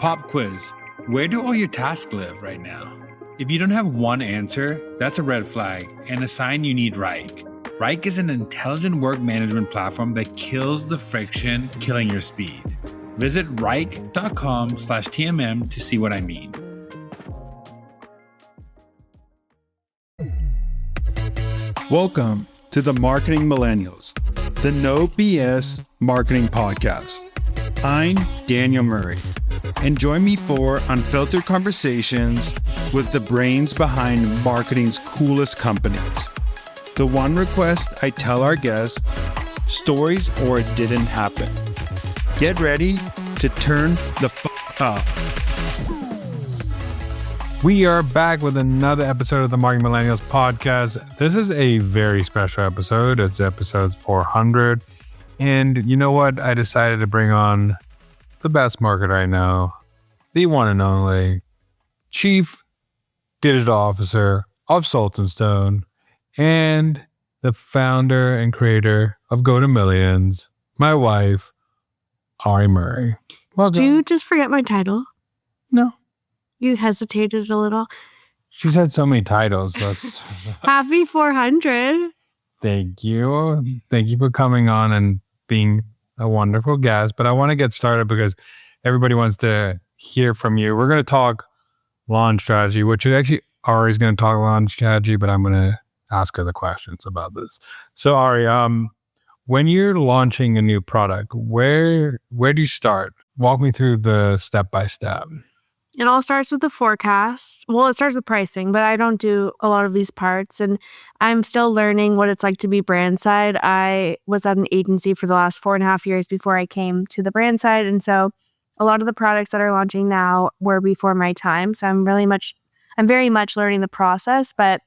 Pop quiz. Where do all your tasks live right now? If you don't have one answer, that's a red flag and a sign you need Rike. Rike is an intelligent work management platform that kills the friction, killing your speed. Visit Rike.com/TMM to see what I mean. Welcome to the Marketing Millennials, the No BS Marketing Podcast. I'm Daniel Murray, and join me for unfiltered conversations with the brains behind marketing's coolest companies. The one request I tell our guests, stories or it didn't happen. Get ready to turn the up. We are back with another episode of the Marketing Millennials podcast. This is a very special episode. It's episode 400. And you know what? I decided to bring on the best marketer I know, the one and only Chief Digital Officer of Salt and Stone, and the founder and creator of Go to Millions, my wife, Ari Murray. Welcome. Did you just forget my title? No. You hesitated a little. She's had so many titles. That's Happy 400. Thank you. Thank you for coming on and being a wonderful guest. But I want to get started because everybody wants to hear from you. We're going to talk launch strategy, which is actually Ari's going to talk launch strategy, but I'm going to ask her the questions about this. So Ari, when you're launching a new product, where do you start? Walk me through the step by step. It all starts with the forecast. Well, it starts with pricing, but I don't do a lot of these parts. And I'm still learning what it's like to be brand side. I was at an agency for the last 4.5 years before I came to the brand side. And so a lot of the products that are launching now were before my time. So I'm very much learning the process. But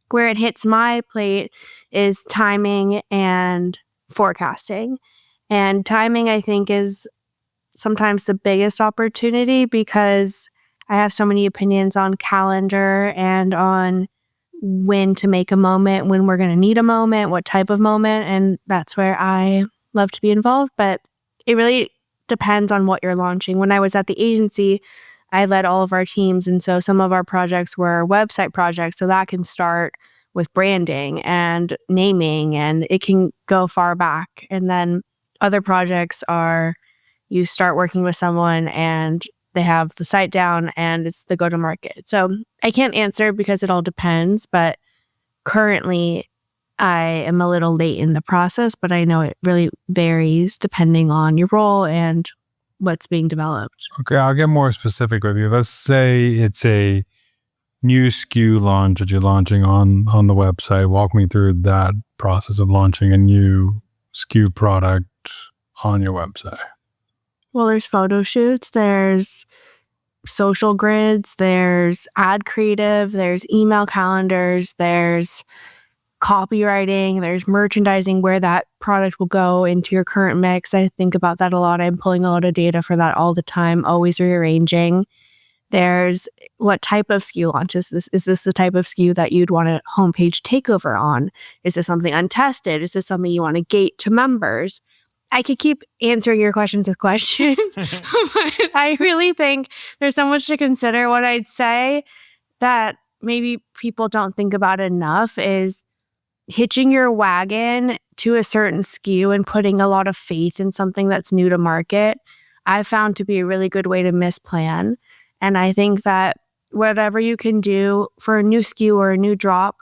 where it hits my plate is timing and forecasting. And timing, I think, is sometimes the biggest opportunity because I have so many opinions on calendar and on when to make a moment, when we're going to need a moment, what type of moment. And that's where I love to be involved. But it really depends on what you're launching. When I was at the agency, I led all of our teams. And so some of our projects were website projects. So that can start with branding and naming, and it can go far back. And then other projects are you start working with someone and they have the site down and it's the go-to-market. So I can't answer because it all depends, but currently I am a little late in the process, but I know it really varies depending on your role and what's being developed. Okay, I'll get more specific with you. Let's say it's a new SKU launch that you're launching on the website. Walk me through that process of launching a new SKU product on your website. Well, there's photo shoots, there's social grids, there's ad creative, there's email calendars, there's copywriting, there's merchandising where that product will go into your current mix. I think about that a lot. I'm pulling a lot of data for that all the time, always rearranging. There's what type of SKU launch is this? Is this the type of SKU that you'd want a homepage takeover on? Is this something untested? Is this something you want to gate to members? I could keep answering your questions with questions, but I really think there's so much to consider. What I'd say that maybe people don't think about enough is hitching your wagon to a certain SKU and putting a lot of faith in something that's new to market. I've found to be a really good way to misplan. And I think that whatever you can do for a new SKU or a new drop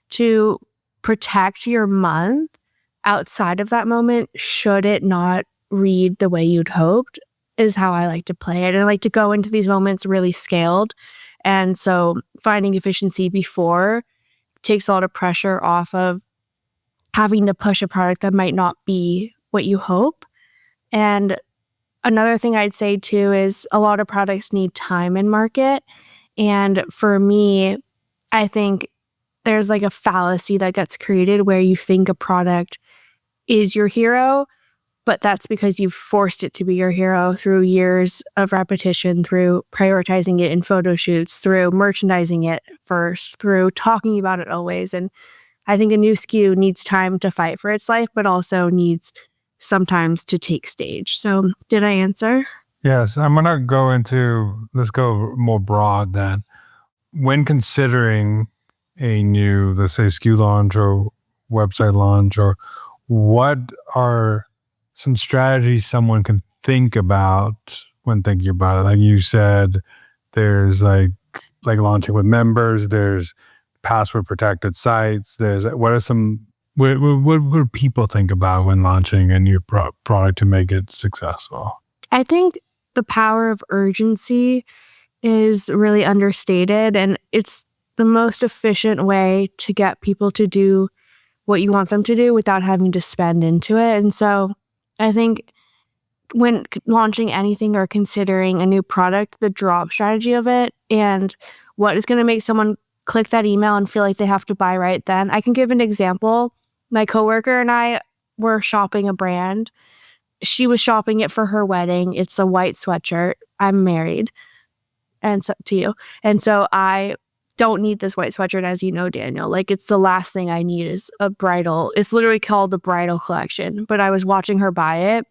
to protect your month outside of that moment, should it not read the way you'd hoped, is how I like to play it. And I like to go into these moments really scaled. And so finding efficiency before takes a lot of pressure off of having to push a product that might not be what you hope. And another thing I'd say too is a lot of products need time in market. And for me, I think there's like a fallacy that gets created where you think a product is your hero, but that's because you've forced it to be your hero through years of repetition, through prioritizing it in photo shoots, through merchandising it first, through talking about it always. And I think a new SKU needs time to fight for its life, but also needs sometimes to take stage. So did I answer? Yes, I'm going to let's go more broad then. When considering a new, let's say, SKU launch or website launch, or what are some strategies someone can think about when thinking about it? Like you said, there's like launching with members, there's password protected sites, there's what do people think about when launching a new product to make it successful? I think the power of urgency is really understated, and it's the most efficient way to get people to do what you want them to do without having to spend into it. And so I think when launching anything or considering a new product, the drop strategy of it and what is going to make someone click that email and feel like they have to buy right then. I can give an example. My coworker and I were shopping a brand. She was shopping it for her wedding. It's a white sweatshirt. I'm married, and so to you. And so I don't need this white sweatshirt, as you know, Daniel. Like, it's the last thing I need is a bridal. It's literally called the bridal collection. But I was watching her buy it,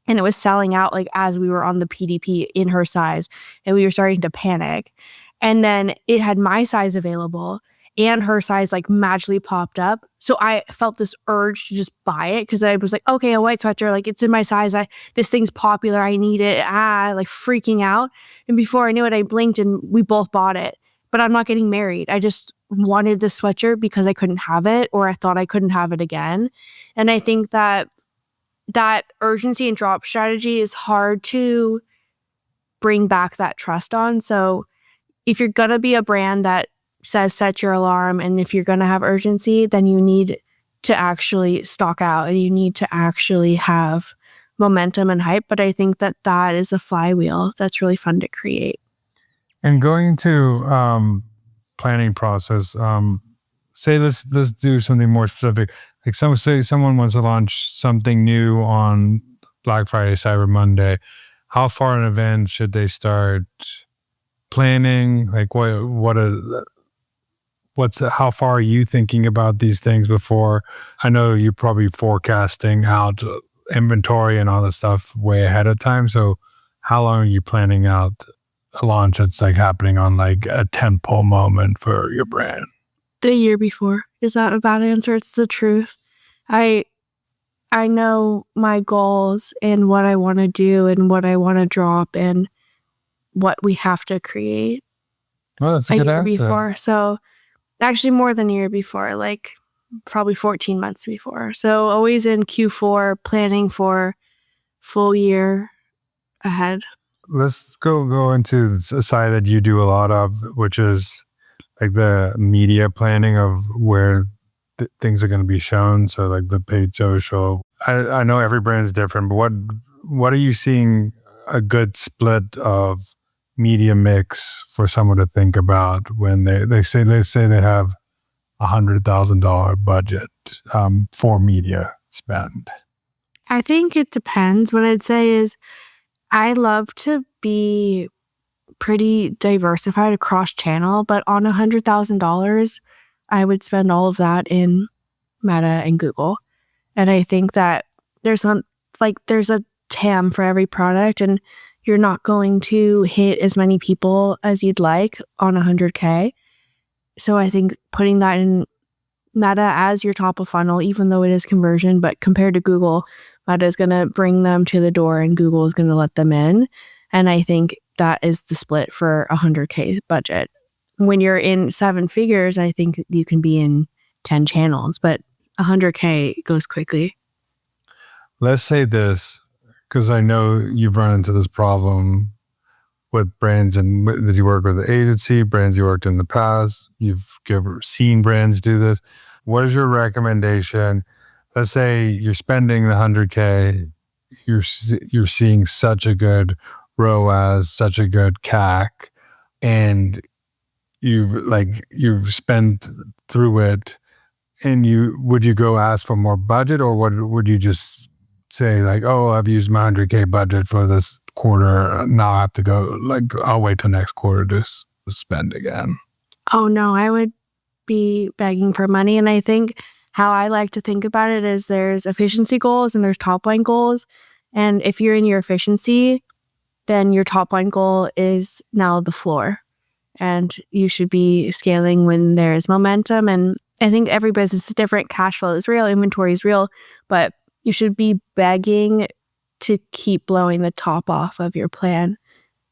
and it was selling out like as we were on the PDP in her size, and we were starting to panic. And then it had my size available, and her size like magically popped up. So I felt this urge to just buy it because I was like, okay, a white sweatshirt, like it's in my size. This thing's popular. I need it. Like freaking out. And before I knew it, I blinked and we both bought it. But I'm not getting married. I just wanted the sweatshirt because I couldn't have it, or I thought I couldn't have it again. And I think that urgency and drop strategy is hard to bring back that trust on. So if you're going to be a brand that says set your alarm, and if you're going to have urgency, then you need to actually stock out and you need to actually have momentum and hype. But I think that is a flywheel that's really fun to create. And going to planning process, say let's do something more specific. Like someone wants to launch something new on Black Friday, Cyber Monday. How far in advance should they start planning? Like how far are you thinking about these things before? I know you're probably forecasting out inventory and all this stuff way ahead of time. So how long are you planning out a launch that's like happening on like a tentpole moment for your brand? The year before. Is that a bad answer? It's the truth. I know my goals and what I want to do and what I want to drop and what we have to create. Well, that's a good year answer. Before. So actually more than a year before, like probably 14 months before. So always in Q4 planning for full year ahead. Let's go into the side that you do a lot of, which is like the media planning of where things are going to be shown. So like the paid social. I know every brand is different, but what are you seeing a good split of media mix for someone to think about when they say they have $100,000 budget for media spend? I think it depends. What I'd say is I love to be pretty diversified across channel, but on $100,000, I would spend all of that in Meta and Google. And I think that there's a TAM for every product, and you're not going to hit as many people as you'd like on $100K. So I think putting that in Meta as your top of funnel, even though it is conversion, but compared to Google, Meta is going to bring them to the door and Google is going to let them in. And I think that is the split for $100K budget. When you're in 7 figures, I think you can be in 10 channels, but $100K goes quickly. Let's say this, because I know you've run into this problem with brands and that you work with the agency, brands you worked in the past. You've seen brands do this. What is your recommendation? Let's say you're spending the $100K, you're seeing such a good ROAS, such a good CAC, and you've spent through it. And would you go ask for more budget, or would you just say like, oh, I've used my $100K budget for this quarter. Now I have to go, I'll wait till next quarter to spend again? Oh no, I would be begging for money. And I think how I like to think about it is there's efficiency goals and there's top line goals. And if you're in your efficiency, then your top line goal is now the floor. And you should be scaling when there is momentum. And I think every business is different. Cash flow is real, inventory is real, but you should be begging to keep blowing the top off of your plan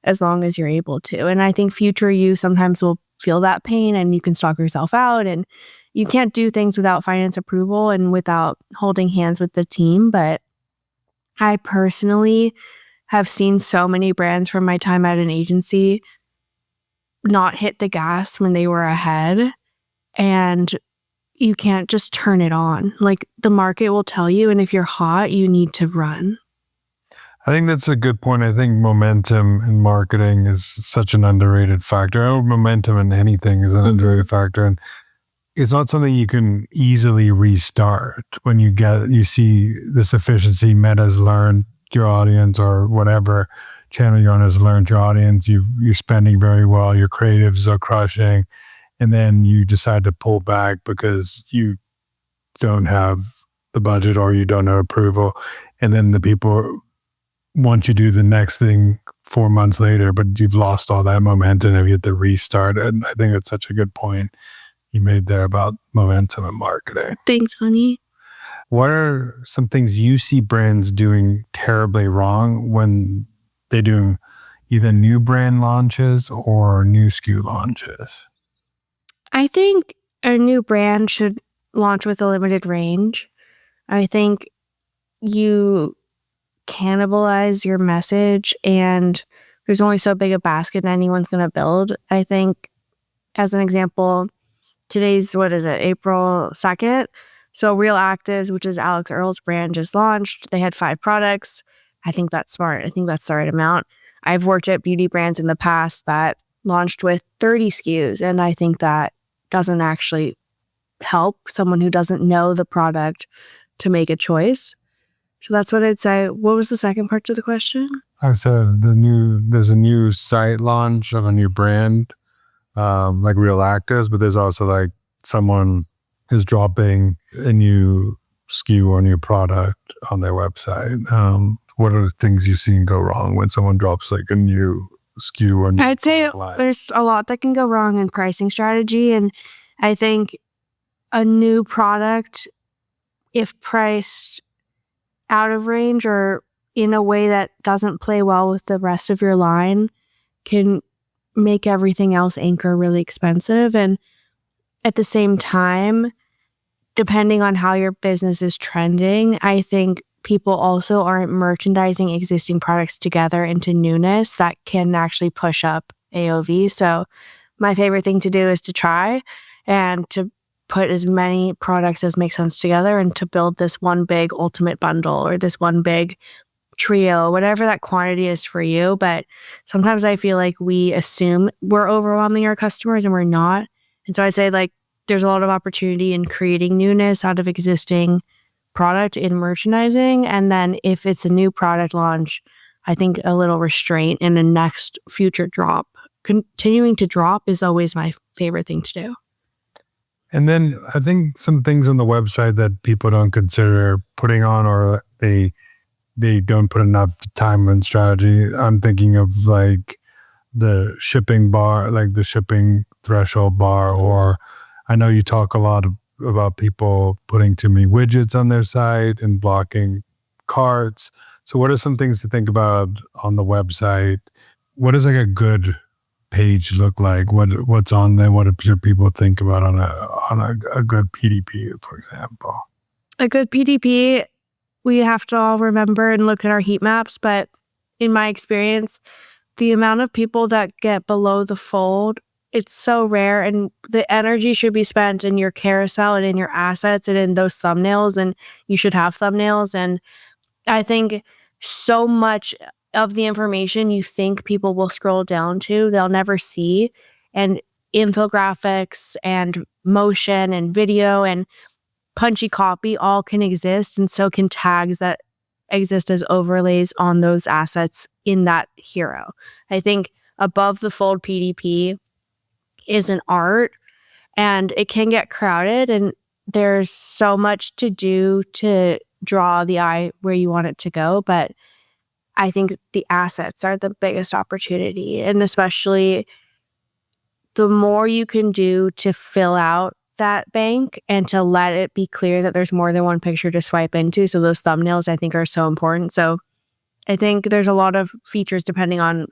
as long as you're able to. And I think future you sometimes will feel that pain and you can stock yourself out, and you can't do things without finance approval and without holding hands with the team. But I personally have seen so many brands from my time at an agency not hit the gas when they were ahead, and you can't just turn it on. Like, the market will tell you, and if you're hot, you need to run. I think that's a good point. I think momentum in marketing is such an underrated factor. Or momentum in anything is an underrated factor. And it's not something you can easily restart when you see this efficiency. Meta's learned your audience, or whatever channel you're on has learned your audience. You're spending very well. Your creatives are crushing. And then you decide to pull back because you don't have the budget or you don't have approval. And then the people want you to do the next thing 4 months later, but you've lost all that momentum and you have to restart. And I think that's such a good point you made there about momentum and marketing. Thanks, honey. What are some things you see brands doing terribly wrong when they're doing either new brand launches or new SKU launches? I think a new brand should launch with a limited range. I think you cannibalize your message, and there's only so big a basket anyone's going to build. I think, as an example, today's, April 2nd. So Real Actives, which is Alex Earl's brand, just launched. They had 5 products. I think that's smart. I think that's the right amount. I've worked at beauty brands in the past that launched with 30 SKUs, and I think that doesn't actually help someone who doesn't know the product to make a choice. So that's what I'd say. What was the second part to the question? I said there's a new site launch of a new brand, like Real Actives, but there's also like someone is dropping a new SKU or new product on their website. What are the things you've seen go wrong when someone drops like a new SKU or new I'd say line? There's a lot that can go wrong in pricing strategy. And I think a new product, if priced out of range or in a way that doesn't play well with the rest of your line, can make everything else anchor really expensive. And at the same time, depending on how your business is trending, I think people also aren't merchandising existing products together into newness that can actually push up AOV. So my favorite thing to do is to try and to put as many products as make sense together and to build this one big ultimate bundle or this one big trio, whatever that quantity is for you. But sometimes I feel like we assume we're overwhelming our customers and we're not. And so I'd say like there's a lot of opportunity in creating newness out of existing product in merchandising. And then if it's a new product launch, I think a little restraint in the next future drop. Continuing to drop is always my favorite thing to do. And then I think some things on the website that people don't consider putting on, or they don't put enough time and strategy. I'm thinking of like the shipping bar, like the shipping threshold bar, or I know you talk a lot about people putting too many widgets on their site and blocking carts. So what are some things to think about on the website? What does like a good page look like? What's on there? What should people think about on a good PDP, for example? A good PDP, we have to all remember and look at our heat maps. But in my experience, the amount of people that get below the fold, it's so rare, and the energy should be spent in your carousel and in your assets and in those thumbnails, and you should have thumbnails. And I think so much of the information you think people will scroll down to, they'll never see. And infographics and motion and video and punchy copy all can exist, and so can tags that exist as overlays on those assets in that hero. I think above the fold PDP is an art, and it can get crowded, and there's so much to do to draw the eye where you want it to go. But I think the assets are the biggest opportunity. And especially the more you can do to fill out that bank and to let it be clear that there's more than one picture to swipe into. So those thumbnails, I think, are so important. So I think there's a lot of features depending on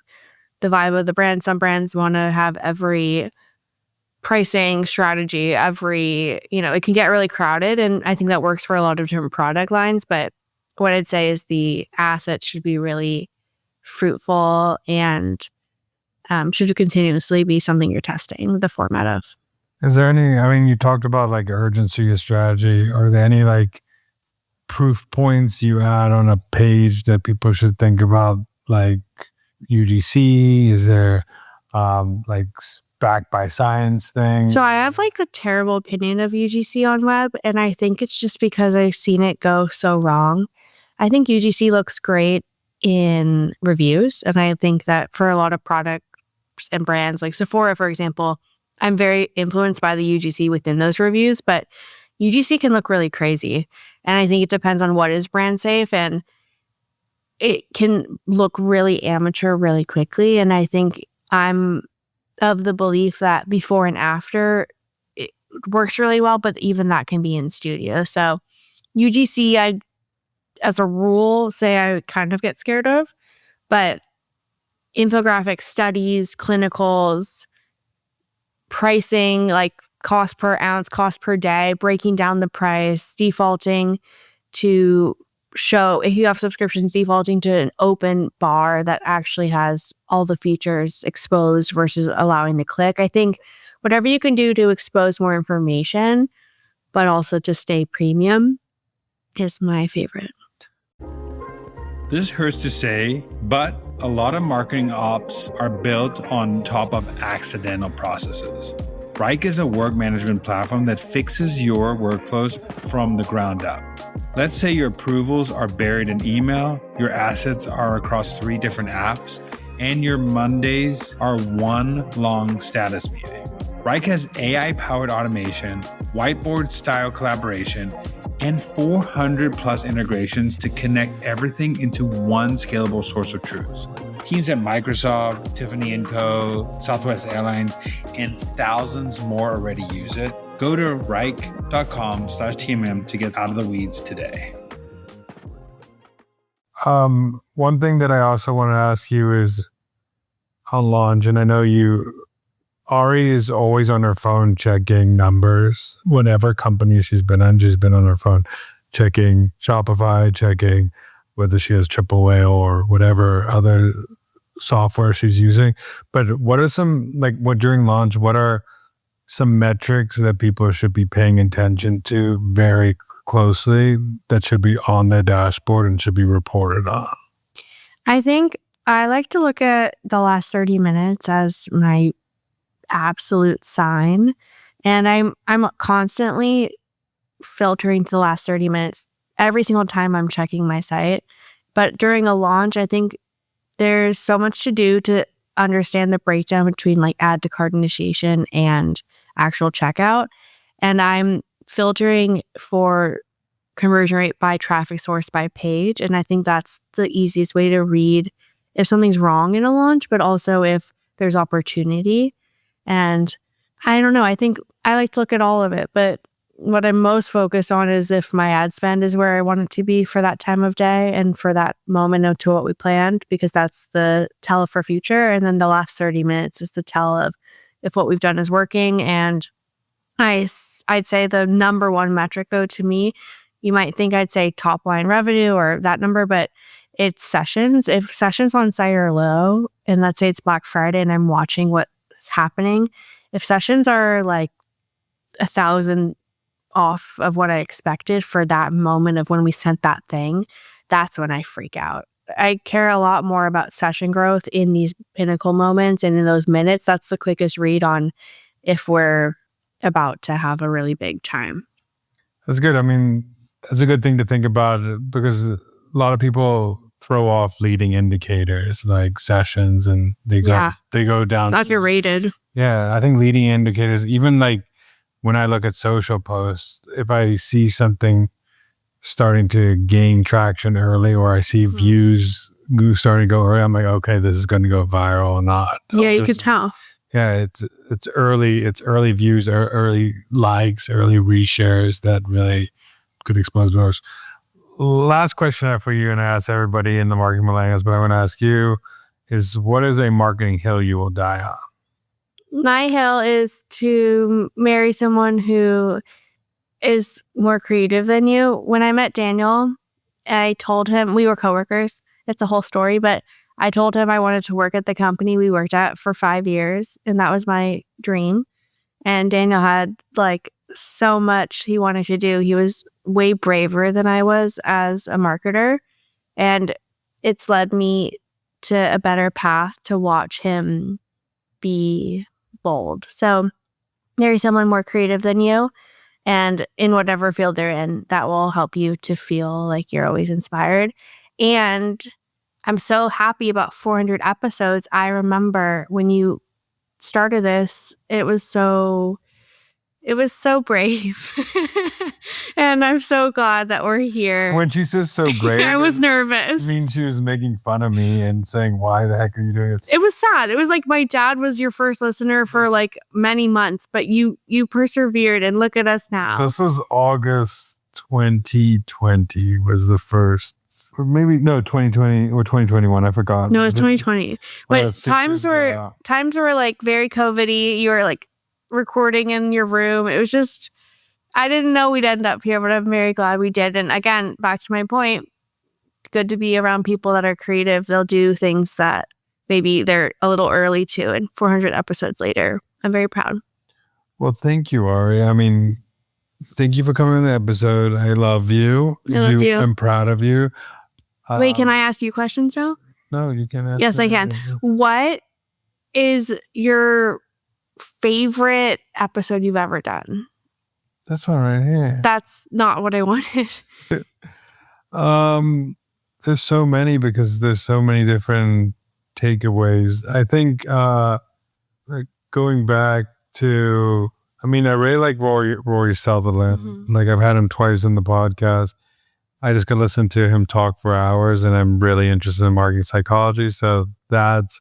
the vibe of the brand. Some brands want to have every pricing strategy, it can get really crowded. And I think that works for a lot of different product lines. But what I'd say is the asset should be really fruitful and should continuously be something you're testing the format of. Is there any, you talked about like urgency of strategy. Are there any like proof points you add on a page that people should think about, like UGC? Is there like backed by science thing? So I have like a terrible opinion of UGC on web, and I think it's just because I've seen it go so wrong. I think UGC looks great in reviews, and I think that for a lot of products and brands like Sephora, for example, I'm very influenced by the UGC within those reviews, but UGC can look really crazy. And I think it depends on what is brand safe, and it can look really amateur really quickly. And I think I'm of the belief that before and after it works really well, but even that can be in studio. So UGC, I, as a rule, say I kind of get scared of, but infographic studies, clinicals, pricing, like cost per ounce, cost per day, breaking down the price, defaulting to show, if you have subscriptions, defaulting to an open bar that actually has all the features exposed versus allowing the click. I think whatever you can do to expose more information, but also to stay premium, is my favorite. This hurts to say, but a lot of marketing ops are built on top of accidental processes. Rike is a work management platform that fixes your workflows from the ground up. Let's say your approvals are buried in email, your assets are across 3 different apps, and your Mondays are one long status meeting. Rike has AI-powered automation, whiteboard-style collaboration, and 400 plus integrations to connect everything into one scalable source of truth. Teams at Microsoft, Tiffany & Co., Southwest Airlines, and thousands more already use it. Go to Rike.com/TMM to get out of the weeds today. One thing that I also want to ask you is on launch, and I know Ari is always on her phone checking numbers. Whatever company she's been on her phone checking Shopify, checking whether she has triple whale or whatever other software she's using. But what are some, during launch, what are some metrics that people should be paying attention to very closely that should be on their dashboard and should be reported on? I think I like to look at the last 30 minutes as my absolute sign. And I'm constantly filtering to the last 30 minutes every single time I'm checking my site. But during a launch, I think there's so much to do to understand the breakdown between like add to cart initiation and actual checkout. And I'm filtering for conversion rate by traffic source by page. And I think that's the easiest way to read if something's wrong in a launch, but also if there's opportunity. And I don't know, I think I like to look at all of it, but what I'm most focused on is if my ad spend is where I want it to be for that time of day and for that moment to what we planned, because that's the tell for future. And then the last 30 minutes is the tell of if what we've done is working. And I'd say the number one metric though, to me, you might think I'd say top line revenue or that number, but it's sessions. If sessions on site are low, and let's say it's Black Friday and I'm watching what's happening, if sessions are like 1,000 off of what I expected for that moment of when we sent that thing, that's when I freak out. I care a lot more about session growth in these pinnacle moments and in those minutes. That's the quickest read on if we're about to have a really big time. That's good. I mean, that's a good thing to think about because a lot of people throw off leading indicators like sessions and they go down. It's not underrated. Yeah, I think leading indicators, even like when I look at social posts, if I see something starting to gain traction early or I see views starting to go early, I'm like, okay, this is going to go viral or not. Yeah, you could tell. Yeah, it's early views, early likes, early reshares that really could explode doors. Last question I have for you, and I ask everybody in the Marketing Millennials, but I want to ask you is, what is a marketing hill you will die on? My hill is to marry someone who is more creative than you. When I met Daniel, I told him, we were coworkers. It's a whole story, but I told him I wanted to work at the company we worked at for 5 years, and that was my dream. And Daniel had like so much he wanted to do. He was way braver than I was as a marketer, and it's led me to a better path to watch him be bold. So marry someone more creative than you, and in whatever field they're in, that will help you to feel like you're always inspired. And I'm so happy about 400 episodes. I remember when you started this, it was so brave. And I'm so glad that we're here. When she says so brave, I was nervous. I mean, she was making fun of me and saying, why the heck are you doing it? It was sad. It was like my dad was your first listener for like many months, but you persevered, and look at us now. This was August 2020 was the first, or maybe, no, 2020 or 2021. I forgot. No, it's 2020. Well, But times were like very COVID-y. You were like recording in your room. It was just, I didn't know we'd end up here, but I'm very glad we did. And again, back to my point, it's good to be around people that are creative. They'll do things that maybe they're a little early to, and 400 episodes later, I'm very proud. Well, thank you, Ari. I mean, thank you for coming on the episode. I love you. I love you. I'm proud of you. Wait, can I ask you questions now? No, you can ask. Yes, I can. What is your favorite episode you've ever done? This one right here. That's not what I wanted. There's so many, because there's so many different takeaways. I think like going back to, I mean, I really like Rory Sutherland. Mm-hmm. Like, I've had him twice in the podcast. I just could listen to him talk for hours, and I'm really interested in marketing psychology. So that's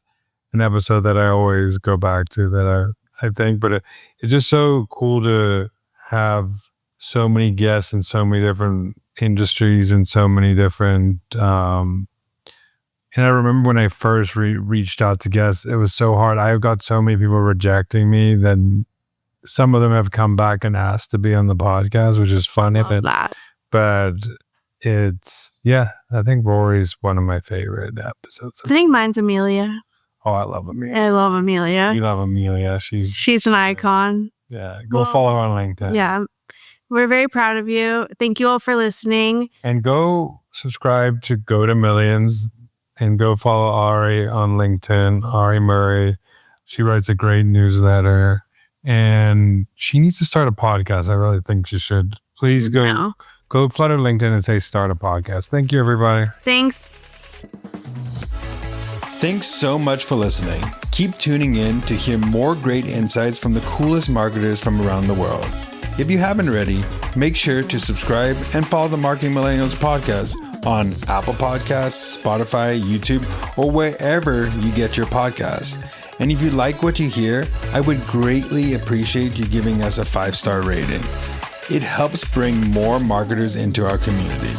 an episode that I always go back to, that I think, but it's just so cool to have so many guests in so many different industries and so many different, and I remember when I first reached out to guests, it was so hard. I've got so many people rejecting me that some of them have come back and asked to be on the podcast, which is funny. But it's, yeah, I think Rory's one of my favorite episodes. I think mine's Amelia. Oh, I love Amelia. I love Amelia. You love Amelia. She's an icon. Yeah. Go follow her on LinkedIn. Yeah. We're very proud of you. Thank you all for listening. And go subscribe to Go to Millions, and go follow Ari on LinkedIn, Ari Murray. She writes a great newsletter, and she needs to start a podcast. I really think she should. Please go flood her LinkedIn and say start a podcast. Thank you, everybody. Thanks. Thanks so much for listening. Keep tuning in to hear more great insights from the coolest marketers from around the world. If you haven't already, make sure to subscribe and follow the Marketing Millennials podcast on Apple Podcasts, Spotify, YouTube, or wherever you get your podcasts. And if you like what you hear, I would greatly appreciate you giving us a 5-star rating. It helps bring more marketers into our community.